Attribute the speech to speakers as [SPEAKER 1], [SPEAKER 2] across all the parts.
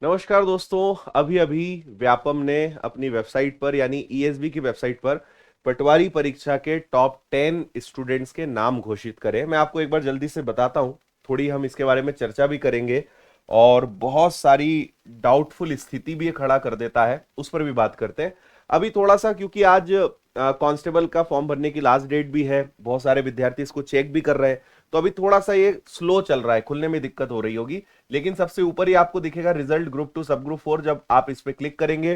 [SPEAKER 1] नमस्कार दोस्तों। अभी अभी व्यापम ने अपनी वेबसाइट पर यानी ईएसबी की वेबसाइट पर पटवारी परीक्षा के टॉप 10 स्टूडेंट्स के नाम घोषित करे। मैं आपको एक बार जल्दी से बताता हूं, थोड़ी हम इसके बारे में चर्चा भी करेंगे और बहुत सारी डाउटफुल स्थिति भी ये खड़ा कर देता है, उस पर भी बात करते हैं। अभी थोड़ा सा, क्योंकि आज कांस्टेबल का फॉर्म भरने की लास्ट डेट भी है, बहुत सारे विद्यार्थी इसको चेक भी कर रहे हैं, तो अभी थोड़ा सा ये स्लो चल रहा है, खुलने में दिक्कत हो रही होगी। लेकिन सबसे ऊपर ही आपको दिखेगा रिजल्ट ग्रुप 2 सब ग्रुप 4। जब आप इस पे क्लिक करेंगे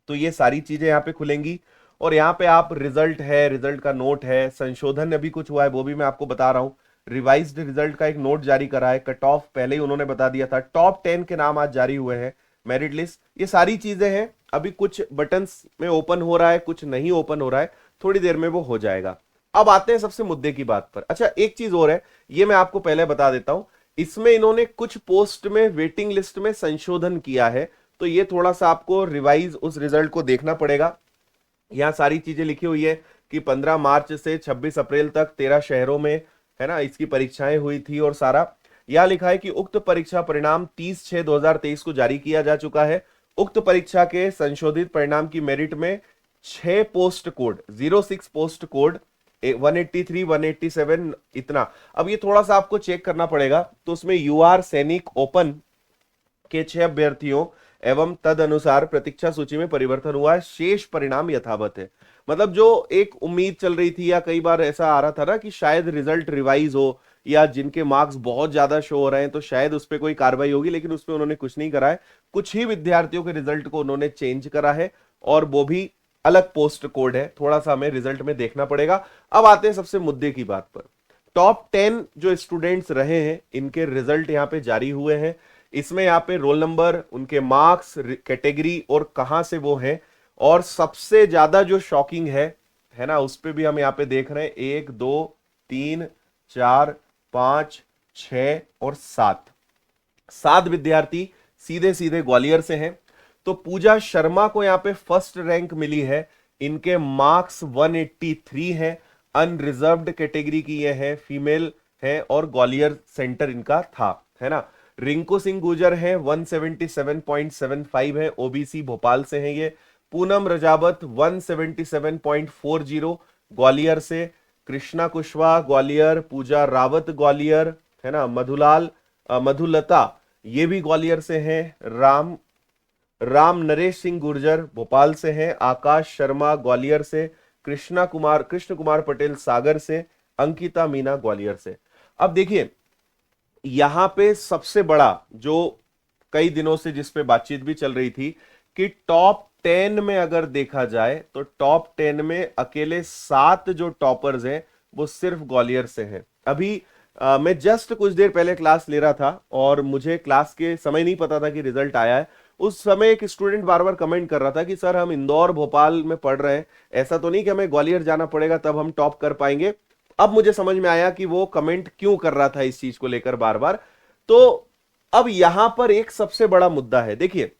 [SPEAKER 1] तो ये सारी चीजें यहाँ पे खुलेंगी और यहाँ पे आप रिजल्ट है, रिजल्ट का नोट है, संशोधन अभी कुछ हुआ है वो भी मैं आपको बता रहा हूँ, रिवाइज्ड रिजल्ट का एक नोट जारी करा है, कट ऑफ पहले ही उन्होंने बता दिया था, टॉप 10 के नाम आज जारी हुए हैं, मेरिट लिस्ट, ये सारी चीजें हैं। अभी कुछ बटन्स में ओपन हो रहा है, कुछ नहीं ओपन हो रहा है, थोड़ी देर में वो हो जाएगा। अब आते हैं सबसे मुद्दे की बात पर। अच्छा, एक चीज और है, ये मैं आपको पहले बता देता हूं, इसमें इन्होंने कुछ पोस्ट में वेटिंग लिस्ट में संशोधन किया है, तो ये थोड़ा सा आपको रिवाइज उस रिजल्ट को देखना पड़ेगा। यहां सारी चीजें लिखी हुई है कि 15 मार्च से 26 अप्रैल तक 13 शहरों में, है ना, इसकी परीक्षाएं हुई थी और सारा यहां लिखा है कि उक्त परीक्षा परिणाम 30/6/2023 को जारी किया जा चुका है। उक्त परीक्षा के संशोधित परिणाम की मेरिट में 6 पोस्ट कोड, 06 पोस्ट कोड, 183, 187, इतना। अब ये थोड़ा सा आपको चेक करना पड़ेगा, तो उसमें यूआर सैनिक ओपन के 6 अभ्यर्थियों एवं तद अनुसार प्रतीक्षा सूची में परिवर्तन हुआ है, शेष परिणाम यथावत है। मतलब जो एक उम्मीद चल रही थी, या कई बार ऐसा आ रहा था ना कि शायद रिजल्ट रिवाइज हो, या जिनके मार्क्स बहुत ज्यादा शो हो रहे हैं तो शायद उस पर कोई कार्रवाई होगी, लेकिन उसमें उन्होंने कुछ नहीं करा है। कुछ ही विद्यार्थियों के रिजल्ट को उन्होंने चेंज करा है और वो भी अलग पोस्ट कोड है, थोड़ा सा हमें रिजल्ट में देखना पड़ेगा। अब आते हैं सबसे मुद्दे की बात पर। टॉप 10 जो स्टूडेंट्स रहे हैं, इनके रिजल्ट यहाँ पे जारी हुए हैं। इसमें यहाँ पे रोल नंबर, उनके मार्क्स, कैटेगरी और कहां से वो हैं, और सबसे ज्यादा जो शॉकिंग है ना, उस पे भी हम यहाँ पे देख रहे हैं 1 2 3 4 5 6 और 7, 7 विद्यार्थी सीधे सीधे ग्वालियर से हैं। तो पूजा शर्मा को यहाँ पे फर्स्ट रैंक मिली है, इनके मार्क्स 183 हैं, अनरिजर्व्ड कैटेगरी की ये है, फीमेल है और ग्वालियर सेंटर इनका था, है ना। रिंकू सिंह गुजर है, 177.75 है, ओबीसी भोपाल से हैं ये। पूनम रजावत 177.40 ग्वालियर से। कृष्णा कुशवाहा ग्वालियर, पूजा रावत ग्वालियर, है ना। मधुलता ये भी ग्वालियर से हैं। राम नरेश सिंह गुर्जर भोपाल से हैं। आकाश शर्मा ग्वालियर से। कृष्ण कुमार पटेल सागर से। अंकिता मीना ग्वालियर से। अब देखिए, यहां पे सबसे बड़ा जो कई दिनों से जिस पे बातचीत भी चल रही थी कि टॉप 10 में अगर देखा जाए तो टॉप 10 में अकेले 7 जो टॉपर्स हैं वो सिर्फ ग्वालियर से हैं। अभी मैं जस्ट कुछ देर पहले क्लास ले रहा था और मुझे क्लास के समय नहीं पता था कि रिजल्ट आया है। उस समय एक स्टूडेंट बार बार कमेंट कर रहा था कि सर हम इंदौर भोपाल में पढ़ रहे हैं, ऐसा तो नहीं कि हमें ग्वालियर जाना पड़ेगा तब हम टॉप कर पाएंगे। अब मुझे समझ में आया कि वो कमेंट क्यों कर रहा था इस चीज को लेकर बार बार। तो अब यहां पर एक सबसे बड़ा मुद्दा है, देखिए,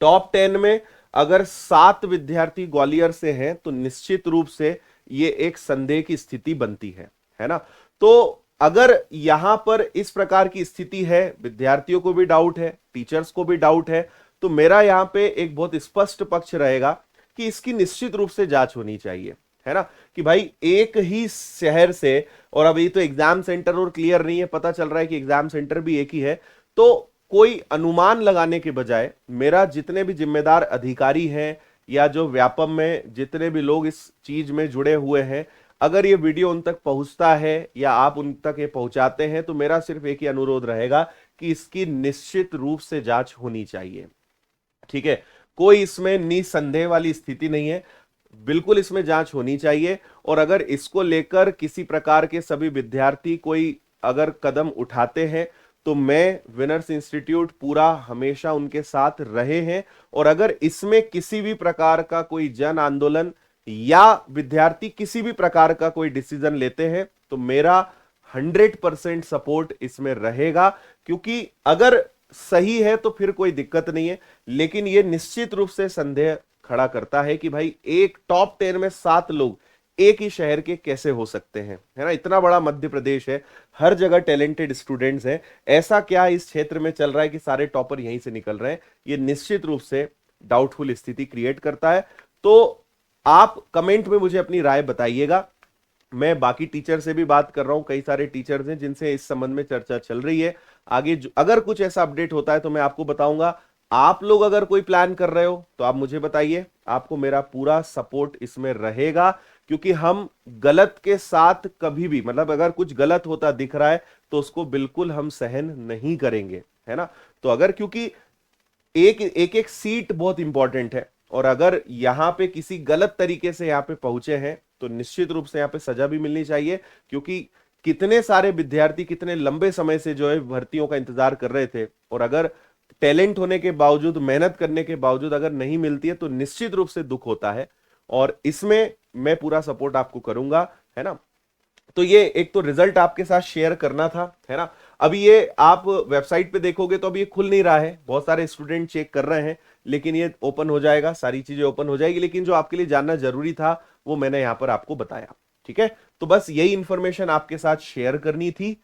[SPEAKER 1] टॉप 10 में अगर 7 विद्यार्थी ग्वालियर से हैं तो निश्चित रूप से ये एक संदेह की स्थिति बनती है ना। तो अगर यहां पर इस प्रकार की स्थिति है, विद्यार्थियों को भी डाउट है, टीचर्स को भी डाउट है, तो मेरा यहां पे एक बहुत स्पष्ट पक्ष रहेगा कि इसकी निश्चित रूप से जांच होनी चाहिए, है ना। कि भाई एक ही शहर से, और अभी तो एग्जाम सेंटर और क्लियर नहीं है, पता चल रहा है कि एग्जाम सेंटर भी एक ही है, तो कोई अनुमान लगाने के बजाय मेरा जितने भी जिम्मेदार अधिकारी हैं या जो व्यापम में जितने भी लोग इस चीज में जुड़े हुए हैं, अगर ये वीडियो उन तक पहुंचता है या आप उन तक ये पहुंचाते हैं, तो मेरा सिर्फ एक ही अनुरोध रहेगा कि इसकी निश्चित रूप से जांच होनी चाहिए, ठीक है। कोई इसमें निसंदेह वाली स्थिति नहीं है, बिल्कुल इसमें जांच होनी चाहिए। और अगर इसको लेकर किसी प्रकार के सभी विद्यार्थी कोई अगर कदम उठाते हैं तो मैं विनर्स इंस्टीट्यूट पूरा हमेशा उनके साथ रहे हैं। और अगर इसमें किसी भी प्रकार का कोई जन आंदोलन या विद्यार्थी किसी भी प्रकार का कोई डिसीजन लेते हैं तो मेरा 100% सपोर्ट इसमें रहेगा, क्योंकि अगर सही है तो फिर कोई दिक्कत नहीं है, लेकिन यह निश्चित रूप से संदेह खड़ा करता है कि भाई एक टॉप 10 में 7 लोग एक ही शहर के कैसे हो सकते हैं, है ना। इतना बड़ा मध्य प्रदेश है, हर जगह टैलेंटेड स्टूडेंट्स हैं, ऐसा क्या इस क्षेत्र में चल रहा है कि सारे टॉपर यहीं से निकल रहे हैं। ये निश्चित रूप से डाउटफुल स्थिति क्रिएट करता है। तो आप कमेंट में मुझे अपनी राय बताइएगा। मैं बाकी टीचर से भी बात कर रहा हूं, कई सारे टीचर्स हैं जिनसे इस संबंध में चर्चा चल रही है। आगे अगर कुछ ऐसा अपडेट होता है तो मैं आपको बताऊंगा। आप लोग अगर कोई प्लान कर रहे हो तो आप मुझे बताइए, आपको मेरा पूरा सपोर्ट इसमें रहेगा, क्योंकि हम गलत के साथ कभी भी, मतलब अगर कुछ गलत होता दिख रहा है तो उसको बिल्कुल हम सहन नहीं करेंगे, है ना। तो अगर, क्योंकि एक एक एक सीट बहुत इंपॉर्टेंट है, और अगर यहां पे किसी गलत तरीके से यहां पे पहुंचे हैं तो निश्चित रूप से यहां पे सजा भी मिलनी चाहिए, क्योंकि कितने सारे विद्यार्थी कितने लंबे समय से जो है भर्तियों का इंतजार कर रहे थे, और अगर टैलेंट होने के बावजूद, मेहनत करने के बावजूद अगर नहीं मिलती है तो निश्चित रूप से दुख होता है। और इसमें मैं पूरा सपोर्ट आपको करूंगा, है ना। तो ये एक तो रिजल्ट आपके साथ शेयर करना था, है ना। अभी ये आप वेबसाइट पे देखोगे तो अभी ये खुल नहीं रहा है, बहुत सारे स्टूडेंट चेक कर रहे हैं, लेकिन ये ओपन हो जाएगा, सारी चीजें ओपन हो जाएगी। लेकिन जो आपके लिए जानना जरूरी था वो मैंने यहां पर आपको बताया, ठीक है। तो बस यही इंफॉर्मेशन आपके साथ शेयर करनी थी,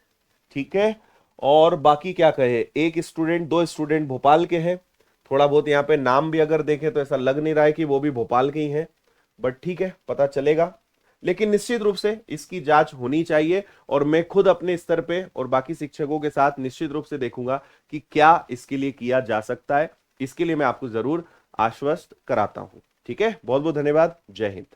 [SPEAKER 1] ठीक है। और बाकी क्या कहे, एक स्टूडेंट, दो स्टूडेंट भोपाल के हैं, थोड़ा बहुत यहाँ पे नाम भी अगर देखें तो ऐसा लग नहीं रहा है कि वो भी भोपाल के ही हैं, बट ठीक है, पता चलेगा। लेकिन निश्चित रूप से इसकी जांच होनी चाहिए, और मैं खुद अपने स्तर पे और बाकी शिक्षकों के साथ निश्चित रूप से देखूंगा कि क्या इसके लिए किया जा सकता है। इसके लिए मैं आपको जरूर आश्वस्त कराता हूं, ठीक है। बहुत बहुत धन्यवाद, जय हिंद।